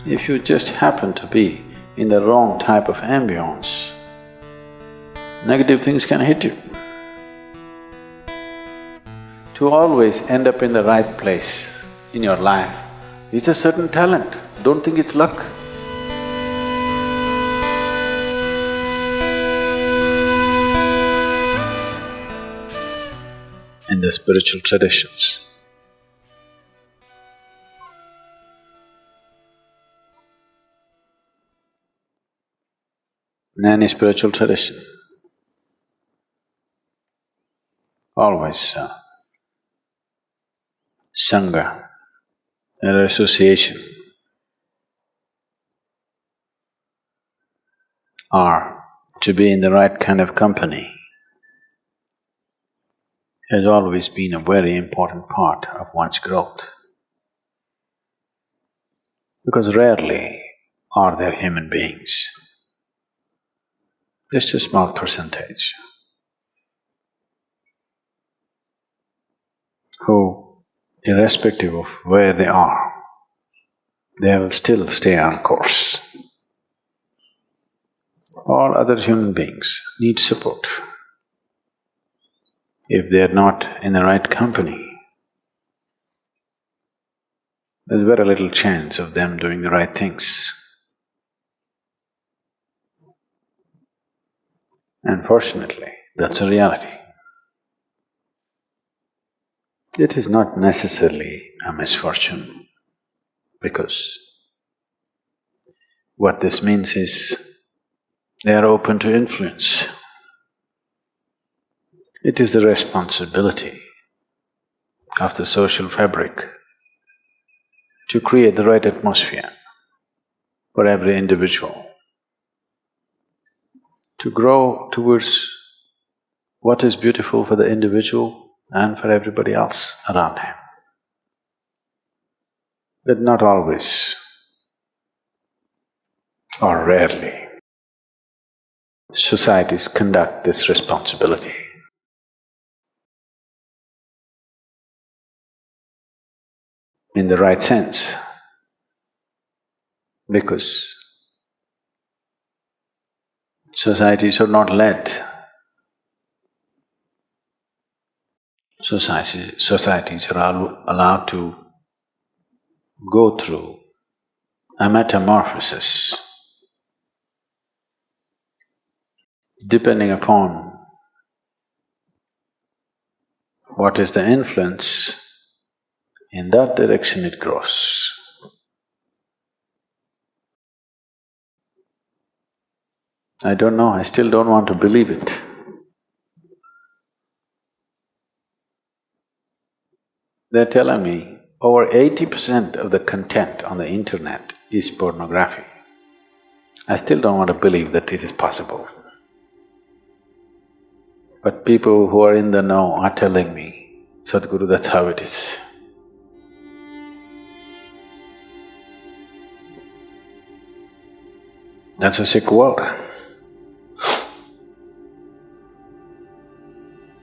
If you just happen to be in the wrong type of ambience, negative things can hit you. To always end up in the right place in your life, it's a certain talent, don't think it's luck. In the spiritual traditions, in any spiritual tradition, always sangha or association or to be in the right kind of company has always been a very important part of one's growth. Because rarely are there human beings, just a small percentage, who, irrespective of where they are, they will still stay on course. All other human beings need support. If they are not in the right company, there's very little chance of them doing the right things. Unfortunately, that's a reality. It is not necessarily a misfortune, because what this means is they are open to influence. It is the responsibility of the social fabric to create the right atmosphere for every individual, to grow towards what is beautiful for the individual and for everybody else around him. But not always, or rarely, societies conduct this responsibility. In the right sense, because societies are not led. Societies are allowed to go through a metamorphosis depending upon what is the influence. In that direction it grows. I don't know, I still don't want to believe it. They're telling me over 80% of the content on the internet is pornography. I still don't want to believe that it is possible. But people who are in the know are telling me, Sadhguru, that's how it is. That's a sick world.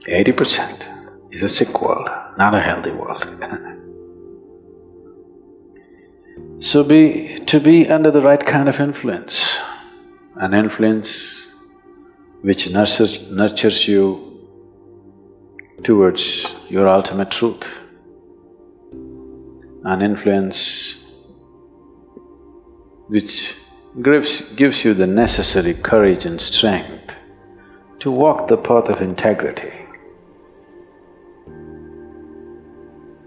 80% is a sick world, not a healthy world. So to be under the right kind of influence, an influence which nurtures you towards your ultimate truth, an influence which gives you the necessary courage and strength to walk the path of integrity.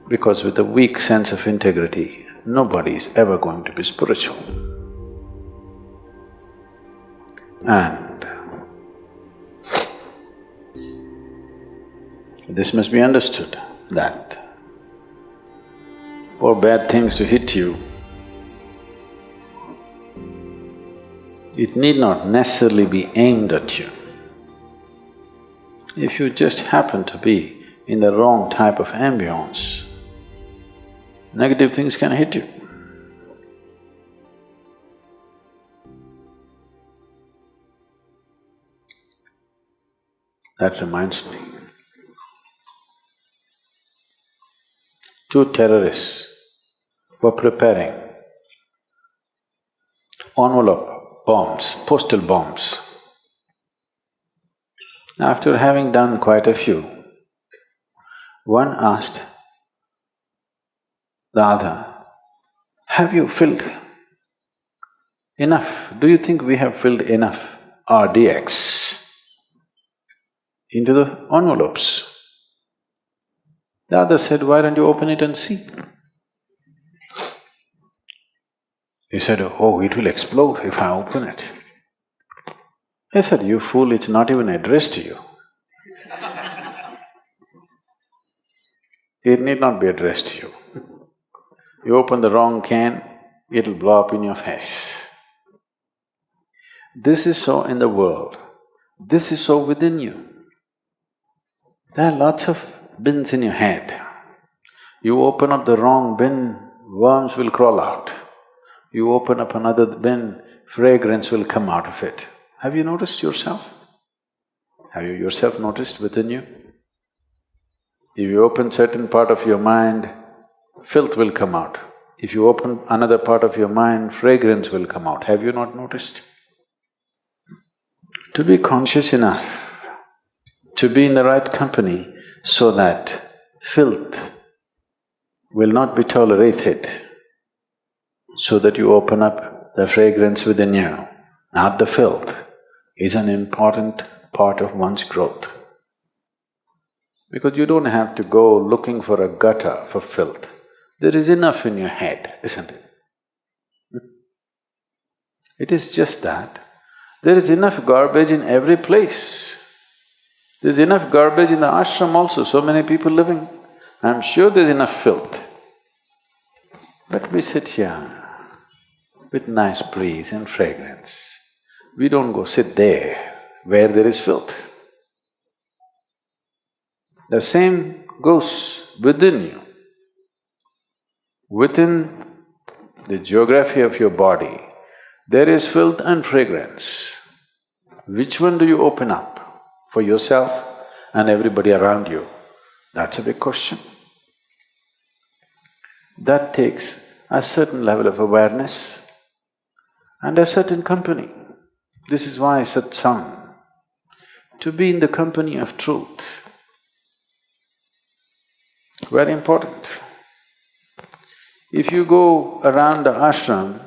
Because with a weak sense of integrity, nobody is ever going to be spiritual. And this must be understood, that for bad things to hit you, it need not necessarily be aimed at you. If you just happen to be in the wrong type of ambience, negative things can hit you. That reminds me, two terrorists were preparing envelope bombs, postal bombs. After having done quite a few, one asked the other, have you filled enough? Do you think we have filled enough RDX into the envelopes? The other said, why don't you open it and see? He said, oh, it will explode if I open it. I said, you fool, it's not even addressed to you. It need not be addressed to you. You open the wrong can, it'll blow up in your face. This is so in the world, this is so within you. There are lots of bins in your head. You open up the wrong bin, worms will crawl out. You open up another bin, fragrance will come out of it. Have you noticed yourself? Have you yourself noticed within you? If you open certain part of your mind, filth will come out. If you open another part of your mind, fragrance will come out. Have you not noticed? To be conscious enough, to be in the right company so that filth will not be tolerated, so that you open up the fragrance within you, not the filth, is an important part of one's growth. Because you don't have to go looking for a gutter for filth. There is enough in your head, isn't it? It is just that. There is enough garbage in every place. There's enough garbage in the ashram also, so many people living. I'm sure there's enough filth. But we sit here with nice breeze and fragrance. We don't go sit there where there is filth. The same goes within you. Within the geography of your body, there is filth and fragrance. Which one do you open up for yourself and everybody around you? That's a big question. That takes a certain level of awareness and a certain company. This is why satsang, to be in the company of truth, very important. If you go around the ashram,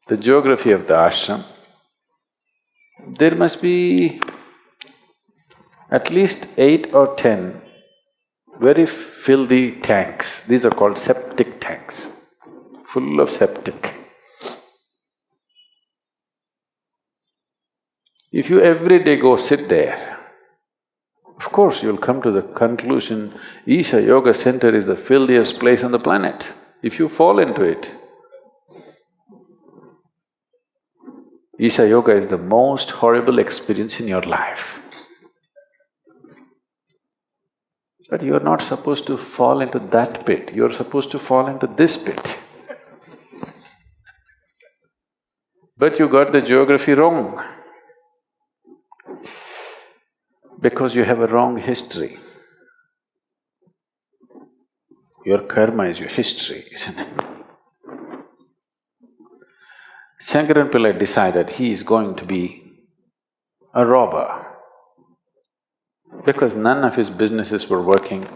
the geography of the ashram, there must be at least 8 or 10 very filthy tanks. These are called septic tanks, full of septic. If you every day go sit there, of course you'll come to the conclusion, Isha Yoga Center is the filthiest place on the planet. If you fall into it, Isha Yoga is the most horrible experience in your life. But you're not supposed to fall into that pit, you're supposed to fall into this pit. But you got the geography wrong. Because you have a wrong history. Your karma is your history, isn't it? Shankaran Pillai decided he is going to be a robber. Because none of his businesses were working,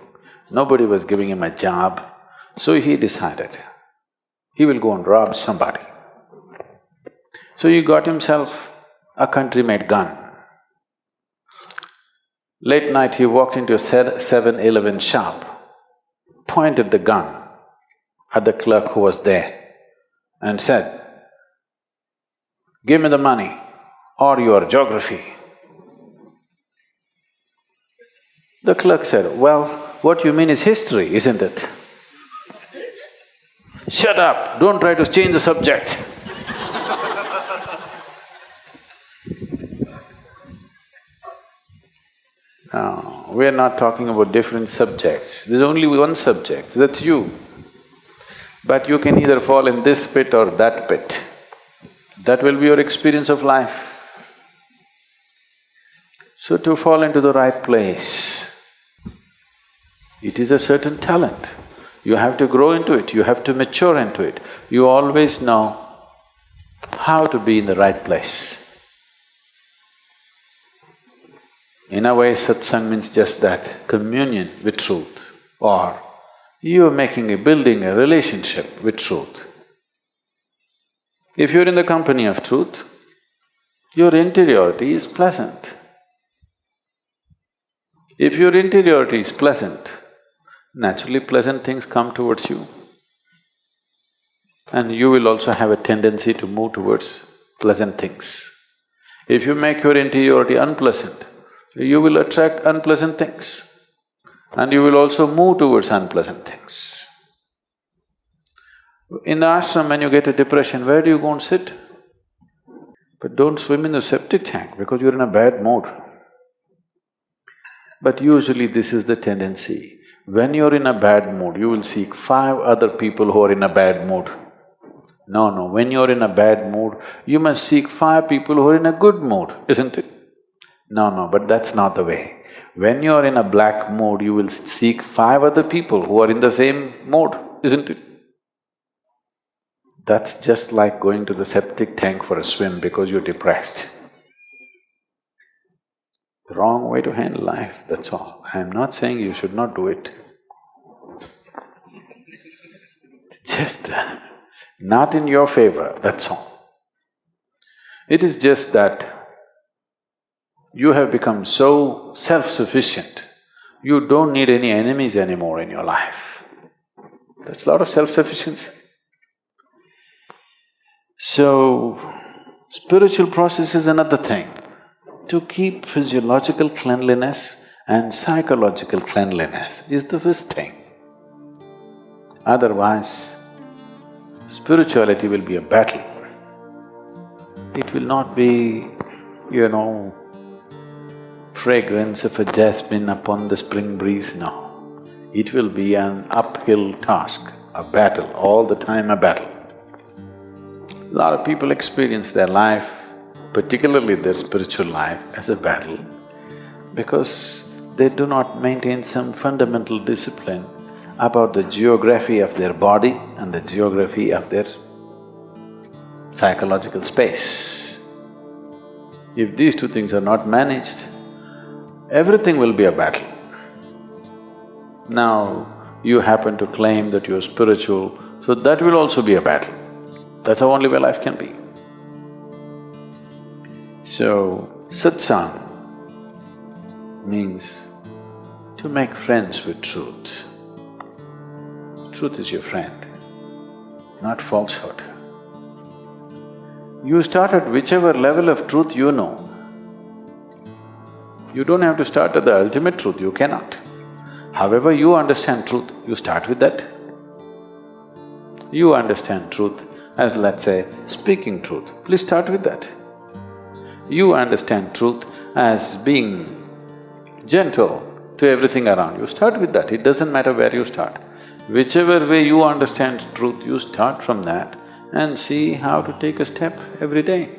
nobody was giving him a job, so he decided he will go and rob somebody. So he got himself a country-made gun. Late night he walked into a 7-Eleven shop, pointed the gun at the clerk who was there and said, "Give me the money or your geography." The clerk said, "Well, what you mean is history, isn't it?" "Shut up, don't try to change the subject." No, we are not talking about different subjects. There's only one subject, that's you. But you can either fall in this pit or that pit. That will be your experience of life. So to fall into the right place, it is a certain talent. You have to grow into it, you have to mature into it. You always know how to be in the right place. In a way, satsang means just that, communion with truth, or you're building a relationship with truth. If you're in the company of truth, your interiority is pleasant. If your interiority is pleasant, naturally pleasant things come towards you. And you will also have a tendency to move towards pleasant things. If you make your interiority unpleasant, you will attract unpleasant things. And you will also move towards unpleasant things. In the ashram, when you get a depression, where do you go and sit? But don't swim in the septic tank because you're in a bad mood. But usually this is the tendency. When you're in a bad mood, you will seek 5 other people who are in a bad mood. No, when you're in a bad mood, you must seek 5 people who are in a good mood, isn't it? No, but that's not the way. When you're in a black mood, you will seek 5 other people who are in the same mood, isn't it? That's just like going to the septic tank for a swim because you're depressed. The wrong way to handle life, that's all. I'm not saying you should not do it. Just not in your favor, that's all. It is just that you have become so self-sufficient, you don't need any enemies anymore in your life. That's a lot of self-sufficiency. So, spiritual process is another thing. To keep physiological cleanliness and psychological cleanliness is the first thing. Otherwise, spirituality will be a battle. It will not be, fragrance of a jasmine upon the spring breeze, no. It will be an uphill task, a battle, all the time a battle. A lot of people experience their life, particularly their spiritual life, as a battle because they do not maintain some fundamental discipline about the geography of their body and the geography of their psychological space. If these 2 things are not managed, everything will be a battle. Now, you happen to claim that you're spiritual, so that will also be a battle. That's the only way life can be. So, satsang means to make friends with truth. Truth is your friend, not falsehood. You start at whichever level of truth you know. You don't have to start at the ultimate truth, you cannot. However you understand truth, you start with that. You understand truth as, let's say, speaking truth, please start with that. You understand truth as being gentle to everything around you, start with that, it doesn't matter where you start. Whichever way you understand truth, you start from that and see how to take a step every day.